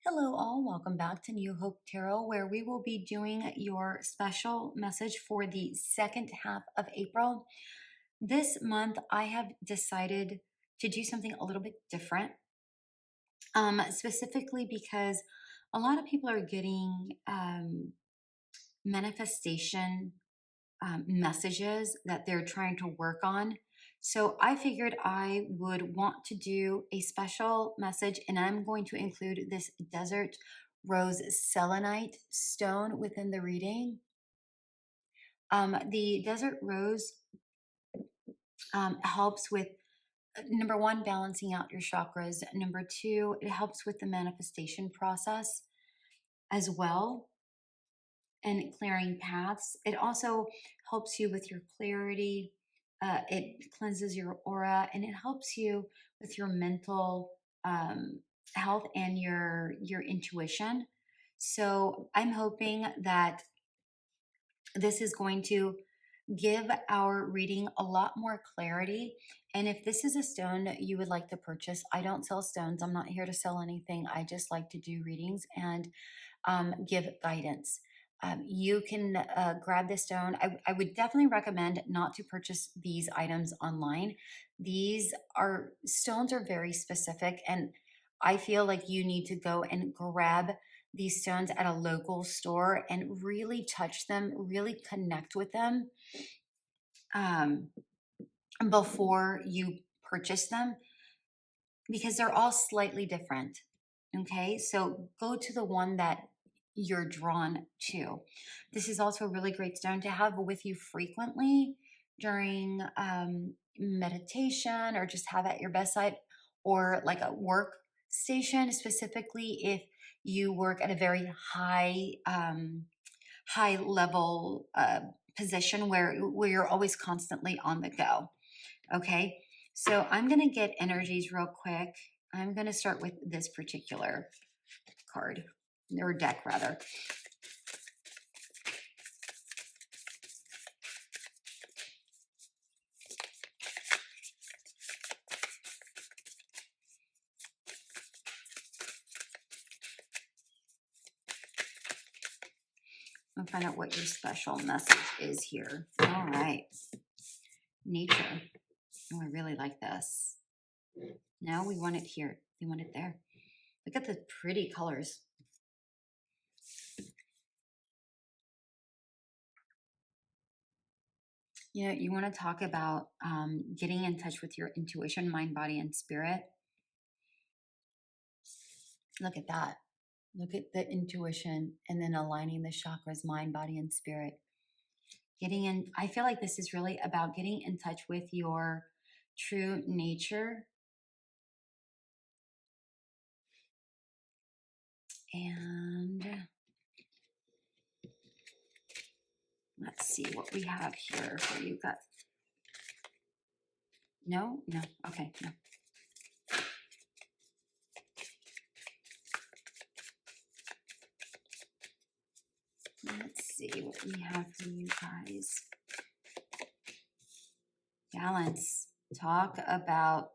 Hello, all. Welcome back to New Hope Tarot, where we will be doing your special message for the second half of April. This month, I have decided to do something a little bit different, specifically because a lot of people are getting manifestation messages that they're trying to work on. So I figured I would want to do a special message, and I'm going to include this desert rose selenite stone within the reading. The desert rose helps with number one, balancing out your chakras. Number two, it helps with the manifestation process as well and clearing paths. It also helps you with your clarity. It cleanses your aura, and it helps you with your mental health and your intuition. So I'm hoping that this is going to give our reading a lot more clarity. And if this is a stone that you would like to purchase, I don't sell stones. I'm not here to sell anything. I just like to do readings and give guidance. You can grab this stone. I would definitely recommend not to purchase these items online. These are stones are very specific, and I feel like you need to go and grab these stones at a local store and really touch them, really connect with them um, before you purchase them, because they're all slightly different. Okay, so go to the one that you're drawn to. This is also a really great stone to have with you frequently during meditation, or just have at your bedside, or like a work station, specifically if you work at a very high level position where you're always constantly on the go. Okay, so I'm going to get energies real quick. I'm going to start with this particular card, or deck rather. I'll find out what your special message is here. All right. Nature. Oh, I really like this. Now we want it here. We want it there. Look at the pretty colors. You know, you want to talk about getting in touch with your intuition, mind, body, and spirit. Look at that. Look at the intuition, and then aligning the chakras, mind, body, and spirit. Getting in, I feel like this is really about getting in touch with your true nature. And let's see what we have here for you. Got no, okay, no. Let's see what we have for you guys. Balance. Talk about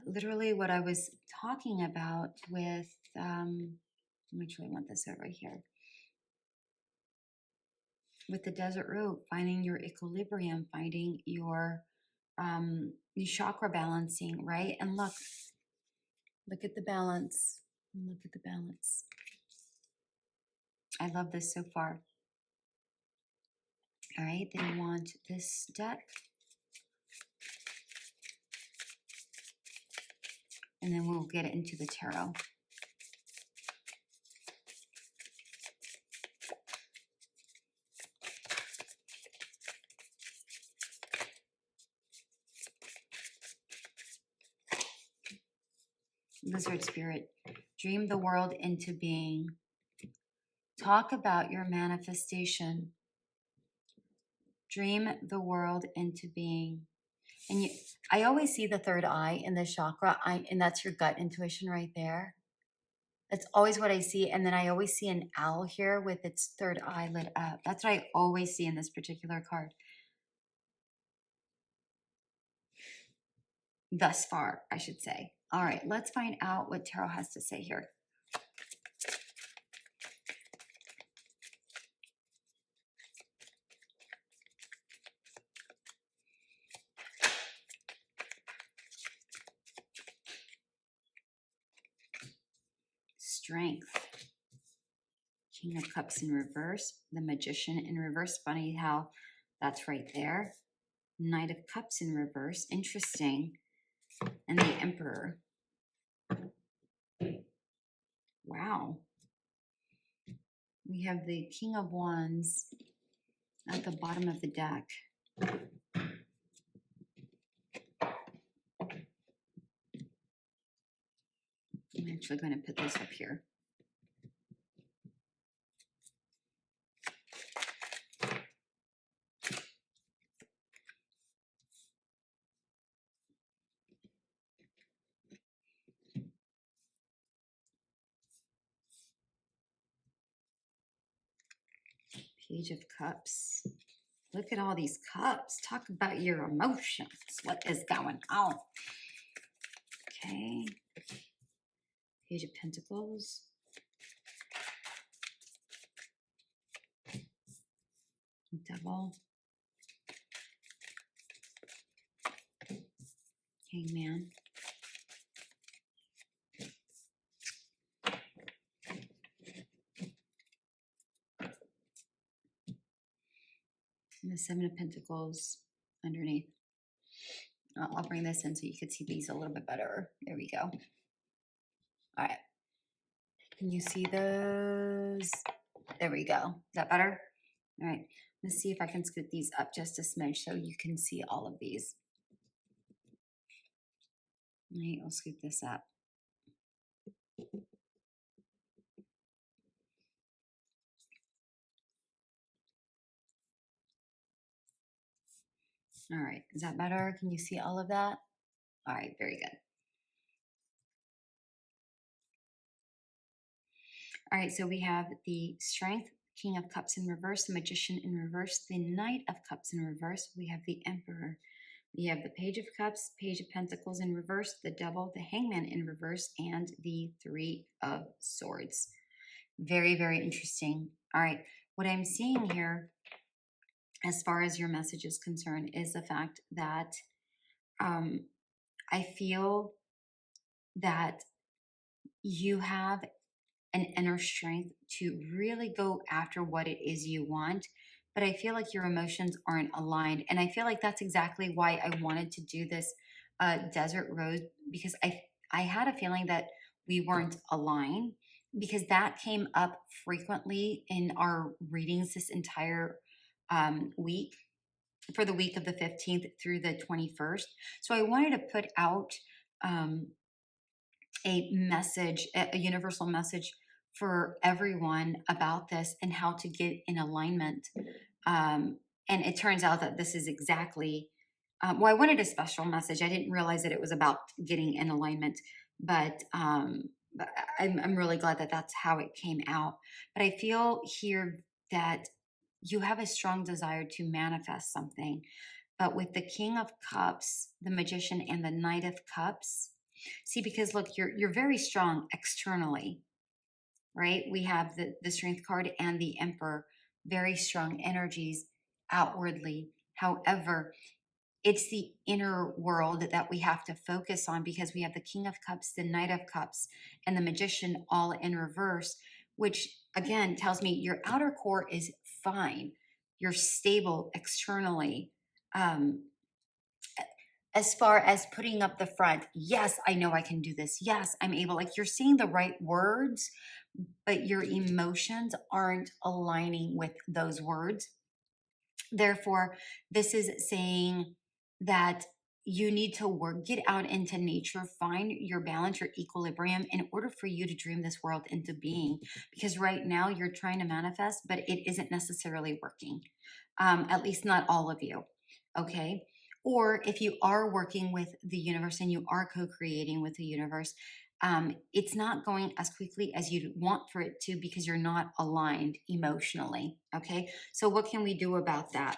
literally what I was talking about with make sure I want this over here. With the desert root, finding your equilibrium, finding your chakra balancing, right? And look at the balance. Look at the balance. I love this so far. All right, then you want this deck. And then we'll get into the tarot. Lizard spirit, dream the world into being. Talk about your manifestation. Dream the world into being. And I always see the third eye in the chakra, and that's your gut intuition right there. That's always what I see. And then I always see an owl here with its third eye lit up. That's what I always see in this particular card. Thus far, I should say. All right, let's find out what tarot has to say here. Strength. King of Cups in reverse. The Magician in reverse. Funny how that's right there. Knight of Cups in reverse. Interesting. And the Emperor. Wow. We have the King of Wands at the bottom of the deck. I'm actually going to put this up here. Page of Cups. Look at all these cups. Talk about your emotions. What is going on? Okay. Page of Pentacles. Devil. Hangman. And the Seven of Pentacles underneath. I'll bring this in so you can see these a little bit better. There we go. All right. Can you see those? There we go. Is that better? All right. Let's see if I can scoot these up just a smidge so you can see all of these. All right, we'll scoot this up. All right. Is that better? Can you see all of that? All right. Very good. All right. So we have the Strength, King of Cups in reverse, the Magician in reverse, the Knight of Cups in reverse. We have the Emperor. We have the Page of Cups, Page of Pentacles in reverse, the Devil, the Hangman in reverse, and the Three of Swords. Very, very interesting. All right. What I'm seeing here, as far as your message is concerned, is the fact that I feel that you have an inner strength to really go after what it is you want. But I feel like your emotions aren't aligned. And I feel like that's exactly why I wanted to do this Desert Rose, because I had a feeling that we weren't aligned, because that came up frequently in our readings this entire week, for the week of the 15th through the 21st. So I wanted to put out a message, a universal message for everyone about this and how to get in alignment. And it turns out that this is exactly, well, I wanted a special message. I didn't realize that it was about getting in alignment, but I'm really glad that that's how it came out. But I feel here that you have a strong desire to manifest something. But with the King of Cups, the Magician, and the Knight of Cups, see, because look, you're very strong externally, right? We have the Strength card and the Emperor, very strong energies outwardly. However, it's the inner world that we have to focus on, because we have the King of Cups, the Knight of Cups, and the Magician all in reverse, which again tells me your outer core is fine. You're stable externally. As far as putting up the front, yes, I know I can do this. Yes, I'm able. Like, you're seeing the right words, but your emotions aren't aligning with those words. Therefore, this is saying that you need to work, get out into nature, find your balance, your equilibrium in order for you to dream this world into being. Because right now you're trying to manifest, but it isn't necessarily working. At least not all of you. Okay. Or if you are working with the universe and you are co-creating with the universe, it's not going as quickly as you'd want for it to, because you're not aligned emotionally. Okay. So what can we do about that?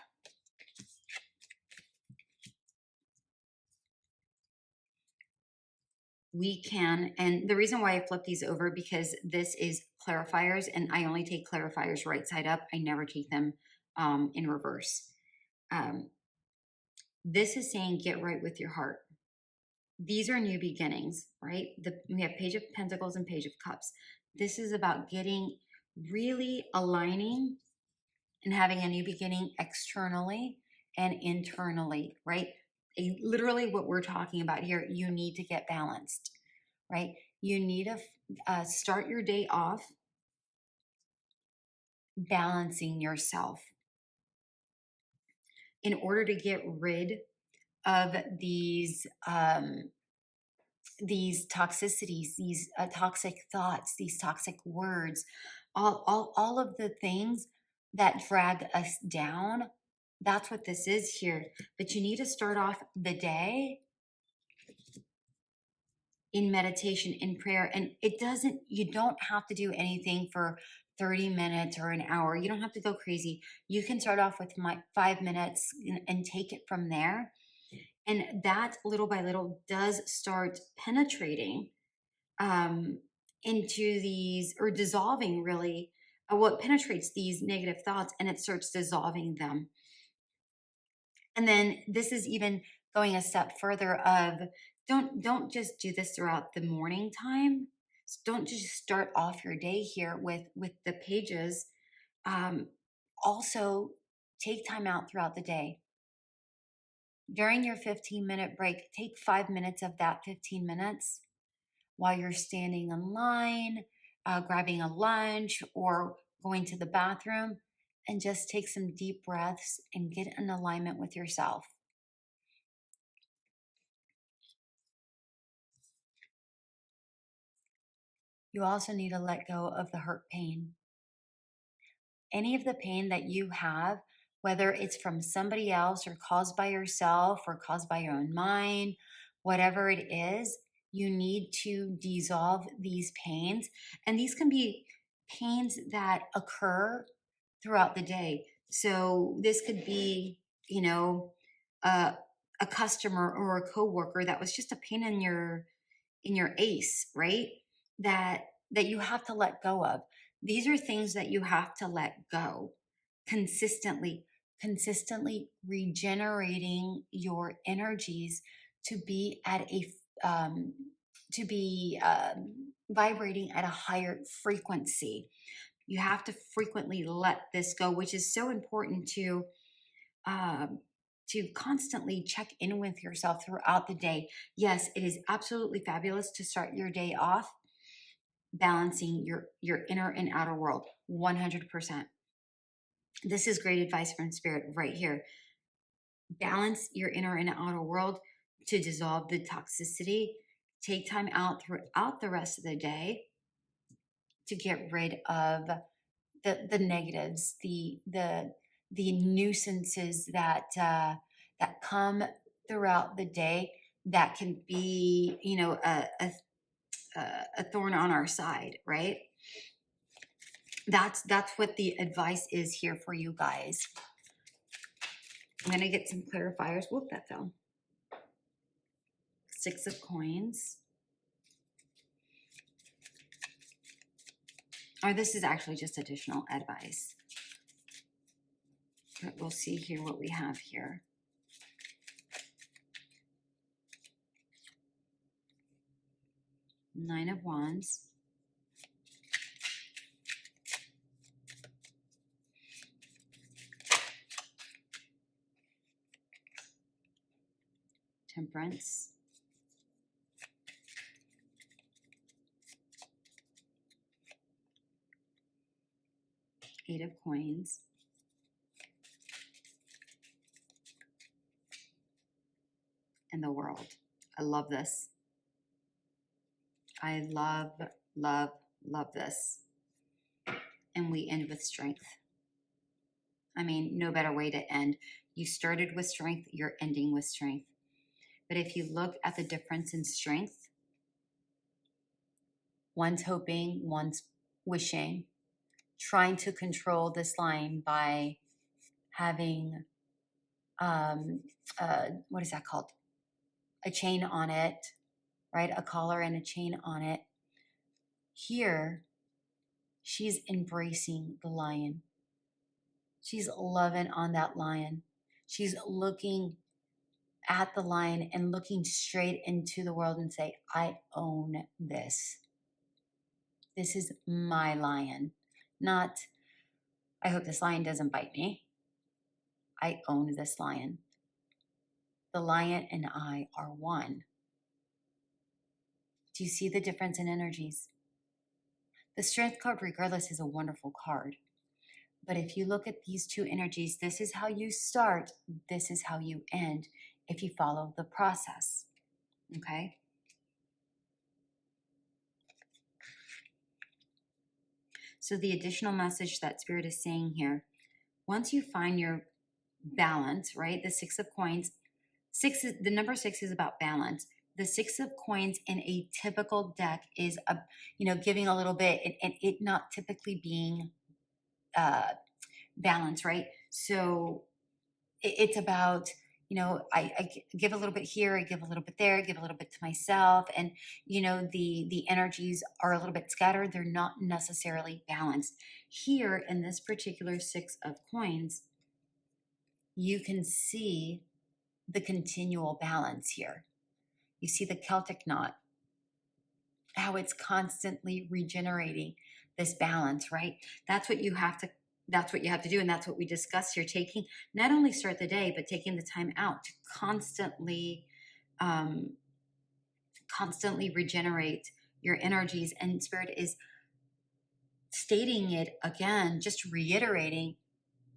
we can, and the reason why I flip these over, because this is clarifiers and I only take clarifiers right side up. I never take them in reverse. Um, this is saying get right with your heart. These are new beginnings, right? We have Page of Pentacles and Page of Cups. This is about getting really aligning and having a new beginning externally and internally, right? Literally what we're talking about here, you need to get balanced, right? You need to start your day off balancing yourself in order to get rid of these toxicities, these toxic thoughts, these toxic words, all of the things that drag us down. That's what this is here. But you need to start off the day in meditation, in prayer. And you don't have to do anything for 30 minutes or an hour. You don't have to go crazy. You can start off with 5 minutes and take it from there. And that little by little does start penetrating um, into these, or dissolving really, what penetrates these negative thoughts, and it starts dissolving them. And then this is even going a step further of don't just do this throughout the morning time. Don't just start off your day here with the pages. Um, Also take time out throughout the day. During your 15-minute break, take 5 minutes of that 15 minutes while you're standing in line, grabbing a lunch, or going to the bathroom, and just take some deep breaths and get in alignment with yourself. You also need to let go of the hurt pain. Any of the pain that you have, whether it's from somebody else or caused by yourself or caused by your own mind, whatever it is, you need to dissolve these pains. And these can be pains that occur throughout the day. So this could be, uh, a customer or a coworker that was just a pain in your ace, right? That you have to let go of. These are things that you have to let go consistently, consistently regenerating your energies to be at a um, to be vibrating at a higher frequency. You have to frequently let this go, which is so important um, to constantly check in with yourself throughout the day. Yes, it is absolutely fabulous to start your day off balancing your inner and outer world 100%. This is great advice from spirit right here. Balance your inner and outer world to dissolve the toxicity. Take time out throughout the rest of the day to get rid of the negatives, the nuisances that come throughout the day that can be, a thorn on our side, right? That's what the advice is here for you guys. I'm gonna get some clarifiers. Whoop, that fell. 6 of coins. Or this is actually just additional advice. But we'll see here what we have here. Nine of Wands. Temperance. Eight of Coins. And the World. I love this. I love, love, love this. And we end with strength. I mean, no better way to end. You started with strength, you're ending with strength. But if you look at the difference in strength, one's hoping, one's wishing, trying to control this line by having, what is that called? A chain on it, right? A collar and a chain on it. Here, she's embracing the lion. She's loving on that lion. She's looking at the lion and looking straight into the world and say, I own this. This is my lion. Not, I hope this lion doesn't bite me. I own this lion. The lion and I are one. Do you see the difference in energies? The strength card, regardless, is a wonderful card. But if you look at these two energies, this is how you start, this is how you end if you follow the process. Okay? So the additional message that Spirit is saying here, once you find your balance, right? The Six of Coins, the number 6 is about balance. The Six of Coins in a typical deck is giving a little bit and it not typically being balance, right? So it's about, I give a little bit here, I give a little bit there, I give a little bit to myself, and the energies are a little bit scattered. They're not necessarily balanced. Here in this particular Six of Coins, you can see the continual balance here. You see the Celtic knot, how it's constantly regenerating this balance, right? That's what you have to do, and that's what we discussed here. Taking, not only start the day, but taking the time out to constantly regenerate your energies. And Spirit is stating it again, just reiterating,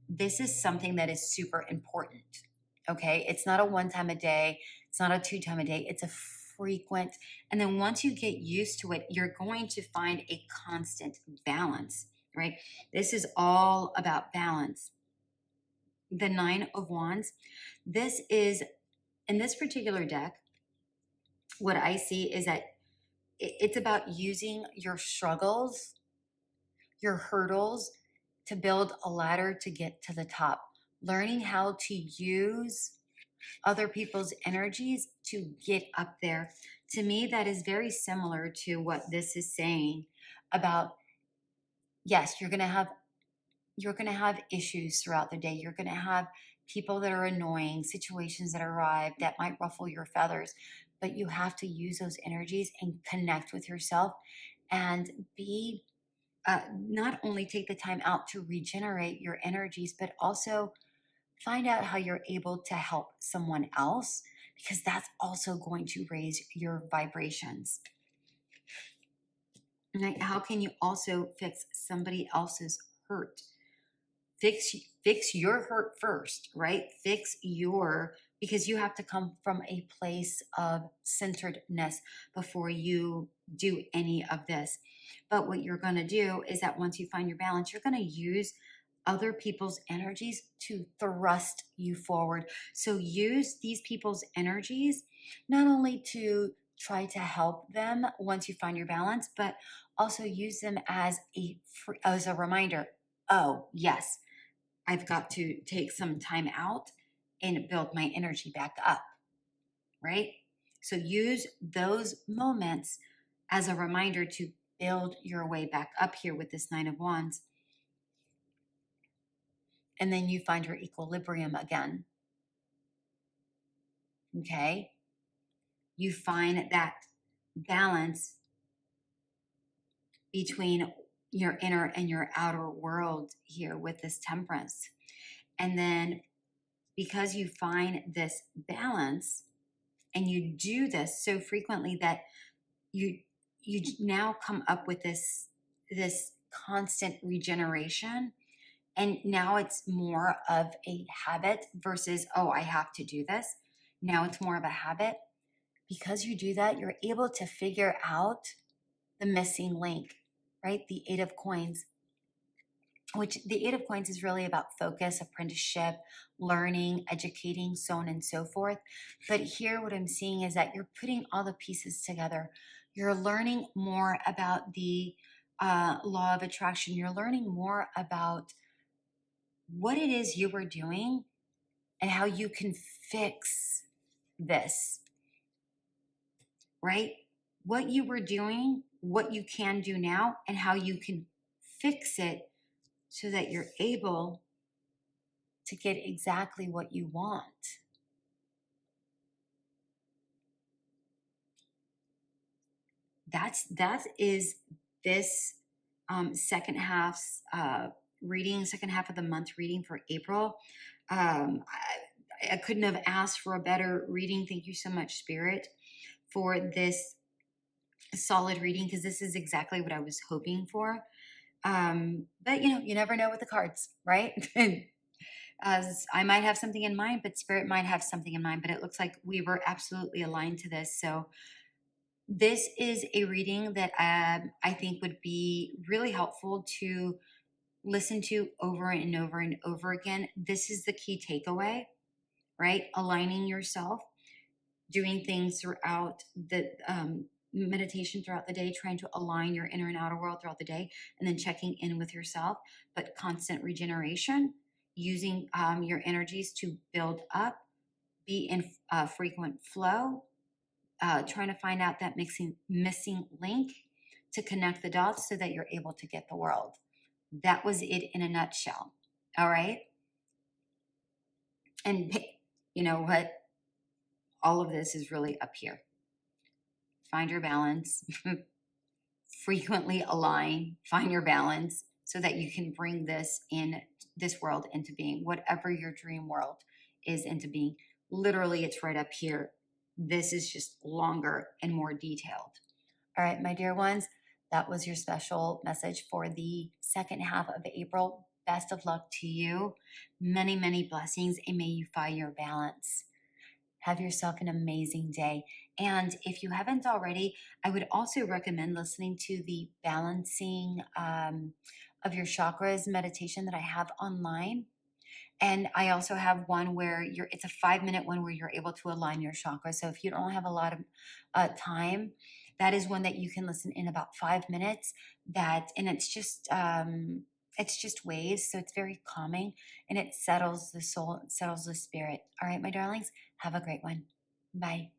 this is something that is super important. Okay, it's not a one time a day, it's not a two time a day, it's a frequent. And then once you get used to it, you're going to find a constant balance, right? This is all about balance. The Nine of Wands, this is, in this particular deck, what I see is that it's about using your struggles, your hurdles, to build a ladder to get to the top. Learning how to use other people's energies to get up there. To me, that is very similar to what this is saying about, yes, you're going to have issues throughout the day. You're going to have people that are annoying, situations that arrive that might ruffle your feathers, but you have to use those energies and connect with yourself and be not only take the time out to regenerate your energies, but also find out how you're able to help someone else, because that's also going to raise your vibrations. Like, how can you also fix somebody else's hurt? Fix your hurt first, right? Because you have to come from a place of centeredness before you do any of this. But what you're going to do is that once you find your balance, you're going to use other people's energies to thrust you forward. So use these people's energies not only to try to help them once you find your balance, but also use them as a reminder. Oh, yes, I've got to take some time out and build my energy back up, right? So use those moments as a reminder to build your way back up here with this Nine of Wands. And then you find your equilibrium again. Okay? You find that balance between your inner and your outer world here with this Temperance. And then because you find this balance and you do this so frequently that you now come up with this constant regeneration, and now it's more of a habit versus, oh, I have to do this. Now it's more of a habit. Because you do that, you're able to figure out the missing link, right? The Eight of Coins, which the Eight of Coins is really about focus, apprenticeship, learning, educating, so on and so forth. But here what I'm seeing is that you're putting all the pieces together. You're learning more about the law of attraction. You're learning more about what it is you were doing and how you can fix this, right? what you were doing, what you can do now, and how you can fix it so that you're able to get exactly what you want. That is this second half's reading, second half of the month reading for April. I couldn't have asked for a better reading. Thank you so much, Spirit, for this solid reading, because this is exactly what I was hoping for. But you never know with the cards, right? As I might have something in mind, but Spirit might have something in mind. But it looks like we were absolutely aligned to this. So this is a reading that I think would be really helpful to listen to over and over and over again. This is the key takeaway, right? Aligning yourself, doing things throughout the meditation throughout the day, trying to align your inner and outer world throughout the day, and then checking in with yourself, but constant regeneration, using your energies to build up, be in frequent flow, trying to find out that missing link to connect the dots so that you're able to get the world. That was it in a nutshell. All right. And you know what? All of this is really up here. Find your balance, frequently align, find your balance so that you can bring this world into being, whatever your dream world is into being. Literally, it's right up here. This is just longer and more detailed. All right, my dear ones, that was your special message for the second half of April. Best of luck to you. Many, many blessings, and may you find your balance. Have yourself an amazing day. And if you haven't already, I would also recommend listening to the balancing of your chakras meditation that I have online. And I also have one where it's a 5-minute one where you're able to align your chakras. So if you don't have a lot of time, that is one that you can listen in about 5 minutes. And it's just waves. So it's very calming and it settles the soul, it settles the spirit. All right, my darlings, have a great one. Bye.